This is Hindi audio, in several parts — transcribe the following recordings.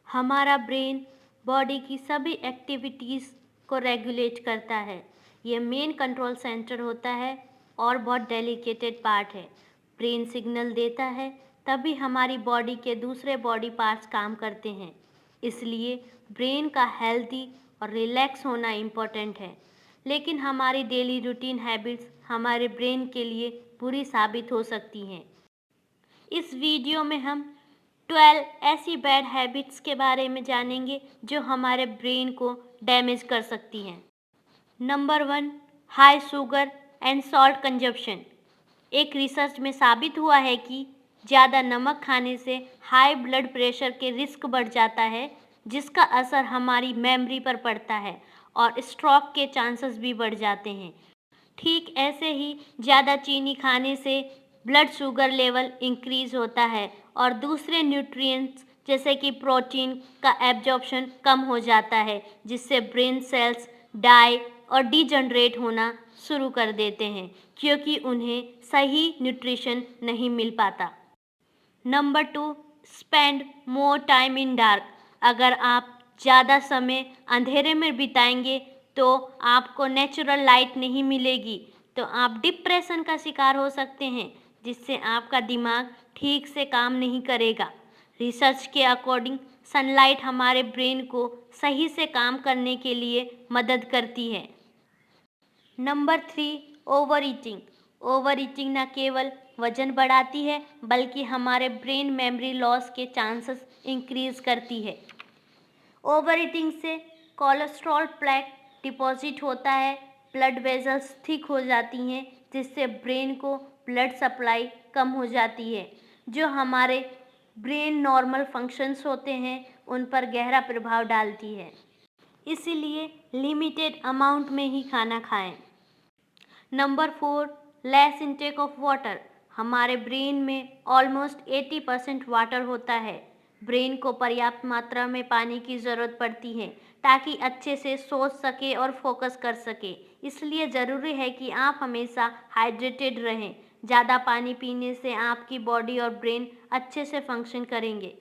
हमारा ब्रेन बॉडी की सभी एक्टिविटीज़ को रेगुलेट करता है। ये मेन कंट्रोल सेंटर होता है और बहुत डेलिकेटेड पार्ट है। ब्रेन सिग्नल देता है तभी हमारी बॉडी के दूसरे बॉडी पार्ट्स काम करते हैं। इसलिए ब्रेन का हेल्दी और रिलैक्स होना इम्पोर्टेंट है। लेकिन हमारी डेली रूटीन हैबिट्स हमारे ब्रेन के लिए बुरी साबित हो सकती हैं। इस वीडियो में हम 12 ऐसी बैड हैबिट्स के बारे में जानेंगे जो हमारे ब्रेन को डैमेज कर सकती हैं। Number 1, high sugar and salt consumption. एक रिसर्च में साबित हुआ है कि ज़्यादा नमक खाने से हाई ब्लड प्रेशर के रिस्क बढ़ जाता है, जिसका असर हमारी मेमोरी पर पड़ता है और स्ट्रोक के चांसेस भी बढ़ जाते हैं। ठीक ऐसे ही ज़्यादा चीनी खाने से ब्लड शुगर लेवल इंक्रीज होता है और दूसरे न्यूट्रिएंट्स जैसे कि प्रोटीन का एब्जॉर्प्शन कम हो जाता है, जिससे ब्रेन सेल्स डाई और डिजनरेट होना शुरू कर देते हैं क्योंकि उन्हें सही न्यूट्रिशन नहीं मिल पाता। Number 2, spend more time in dark. अगर आप ज़्यादा समय अंधेरे में बिताएंगे तो आपको नेचुरल लाइट नहीं मिलेगी, तो आप डिप्रेशन का शिकार हो सकते हैं, जिससे आपका दिमाग ठीक से काम नहीं करेगा। रिसर्च के अकॉर्डिंग सनलाइट हमारे ब्रेन को सही से काम करने के लिए मदद करती है। Number 3, over eating. Over eating न केवल वजन बढ़ाती है बल्कि हमारे ब्रेन मेमोरी लॉस के चांसेस इंक्रीज करती है। ओवर ईटिंग से कोलेस्ट्रॉल प्लेक डिपॉजिट होता है, ब्लड वेजल्स थिक हो जाती हैं, जिससे ब्रेन को ब्लड सप्लाई कम हो जाती है, जो हमारे ब्रेन नॉर्मल फंक्शंस होते हैं उन पर गहरा प्रभाव डालती है। इसीलिए लिमिटेड अमाउंट में ही खाना खाएं। Number 4, less intake of water. हमारे ब्रेन में ऑलमोस्ट 80% वाटर होता है। ब्रेन को पर्याप्त मात्रा में पानी की ज़रूरत पड़ती है ताकि अच्छे से सोच सके और फोकस कर सके। इसलिए ज़रूरी है कि आप हमेशा हाइड्रेटेड रहें। ज़्यादा पानी पीने से आपकी बॉडी और ब्रेन अच्छे से फंक्शन करेंगे।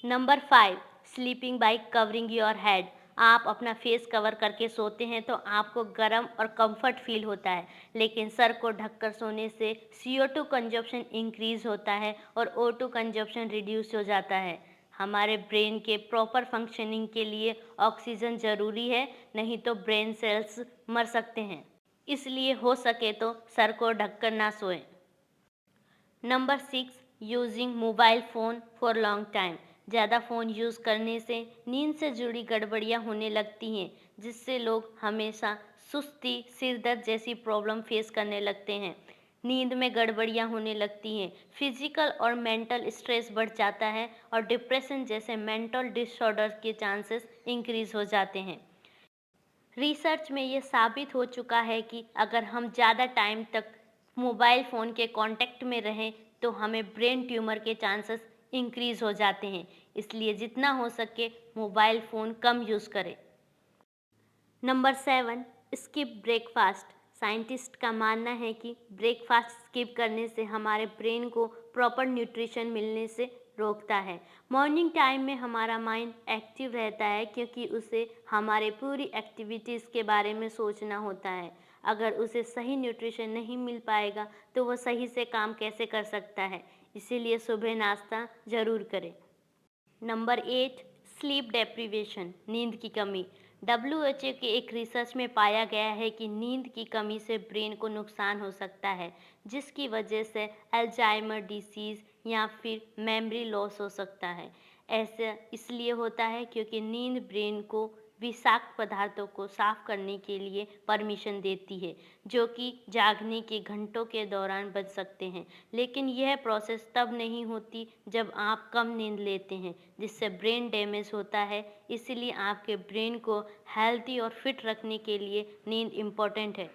Number 5, sleeping bye covering your head. आप अपना फेस कवर करके सोते हैं तो आपको गर्म और कंफर्ट फील होता है, लेकिन सर को ढककर सोने से CO2 कंजप्शन इंक्रीज होता है और O2 कंजप्शन रिड्यूस हो जाता है। हमारे ब्रेन के प्रॉपर फंक्शनिंग के लिए ऑक्सीजन ज़रूरी है, नहीं तो ब्रेन सेल्स मर सकते हैं। इसलिए हो सके तो सर को ढककर ना सोएं। Number 6, using mobile phone for long time. ज़्यादा फ़ोन यूज़ करने से नींद से जुड़ी गड़बड़ियाँ होने लगती हैं, जिससे लोग हमेशा सुस्ती, सिर दर्द जैसी प्रॉब्लम फेस करने लगते हैं। नींद में गड़बड़ियाँ होने लगती हैं, फिजिकल और मेंटल स्ट्रेस बढ़ जाता है और डिप्रेशन जैसे मेंटल डिसऑर्डर के चांसेस इंक्रीज हो जाते हैं। रिसर्च में ये साबित हो चुका है कि अगर हम ज़्यादा टाइम तक मोबाइल फ़ोन के कांटेक्ट में रहें तो हमें ब्रेन ट्यूमर के चांसेस इंक्रीज़ हो जाते हैं। इसलिए जितना हो सके मोबाइल फ़ोन कम यूज़ करें। Number 7, skip breakfast. साइंटिस्ट का मानना है कि ब्रेकफास्ट स्किप करने से हमारे ब्रेन को प्रॉपर न्यूट्रिशन मिलने से रोकता है। मॉर्निंग टाइम में हमारा माइंड एक्टिव रहता है क्योंकि उसे हमारे पूरी एक्टिविटीज़ के बारे में सोचना होता है। अगर उसे सही न्यूट्रिशन नहीं मिल पाएगा तो वह सही से काम कैसे कर सकता है। इसीलिए सुबह नाश्ता ज़रूर करें। नंबर 8, स्लीप डेप्रीवेशन, नींद की कमी। WHO के एक रिसर्च में पाया गया है कि नींद की कमी से ब्रेन को नुकसान हो सकता है, जिसकी वजह से अल्जाइमर डिसीज़ या फिर मेमोरी लॉस हो सकता है। ऐसा इसलिए होता है क्योंकि नींद ब्रेन को विषाक्त पदार्थों को साफ करने के लिए परमिशन देती है, जो कि जागने के घंटों के दौरान बच सकते हैं। लेकिन यह प्रोसेस तब नहीं होती जब आप कम नींद लेते हैं, जिससे ब्रेन डैमेज होता है। इसलिए आपके ब्रेन को हेल्दी और फिट रखने के लिए नींद इम्पोर्टेंट है।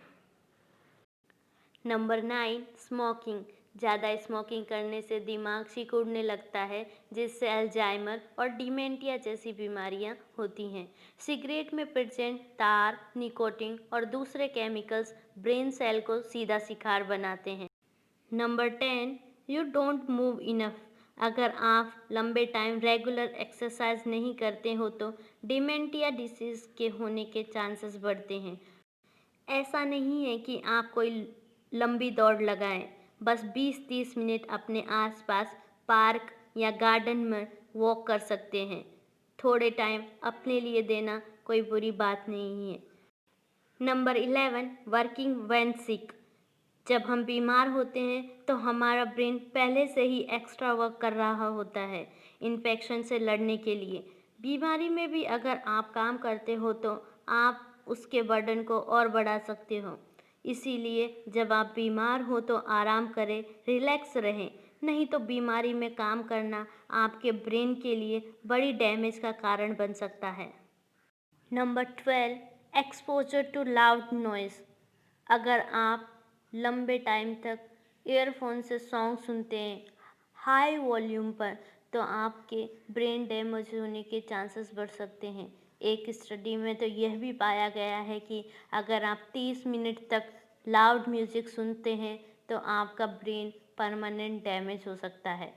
Number 9, smoking. ज़्यादा स्मोकिंग करने से दिमाग सिकुड़ने लगता है, जिससे अल्जाइमर और डिमेंटिया जैसी बीमारियां होती हैं। सिगरेट में प्रेजेंट तार, निकोटीन और दूसरे केमिकल्स ब्रेन सेल को सीधा शिकार बनाते हैं। Number 10, you don't move enough. अगर आप लंबे टाइम रेगुलर एक्सरसाइज नहीं करते हो तो डिमेंटिया डिसीज़ के होने के चांसेस बढ़ते हैं। ऐसा नहीं है कि आप कोई लंबी दौड़ लगाएं, बस 20-30 मिनट अपने आसपास पार्क या गार्डन में वॉक कर सकते हैं। थोड़े टाइम अपने लिए देना कोई बुरी बात नहीं है। नंबर 11, वर्किंग व्हेन सिक। जब हम बीमार होते हैं तो हमारा ब्रेन पहले से ही एक्स्ट्रा वर्क कर रहा होता है इन्फेक्शन से लड़ने के लिए। बीमारी में भी अगर आप काम करते हो तो आप उसके बर्डन को और बढ़ा सकते हो। इसीलिए जब आप बीमार हो तो आराम करें, रिलैक्स रहें, नहीं तो बीमारी में काम करना आपके ब्रेन के लिए बड़ी डैमेज का कारण बन सकता है। Number 12, exposure to loud noise. अगर आप लंबे टाइम तक ईयरफोन से सॉन्ग सुनते हैं हाई वॉल्यूम पर तो आपके ब्रेन डैमेज होने के चांसेस बढ़ सकते हैं। एक स्टडी में तो यह भी पाया गया है कि अगर आप 30 मिनट तक लाउड म्यूज़िक सुनते हैं तो आपका ब्रेन परमानेंट डैमेज हो सकता है।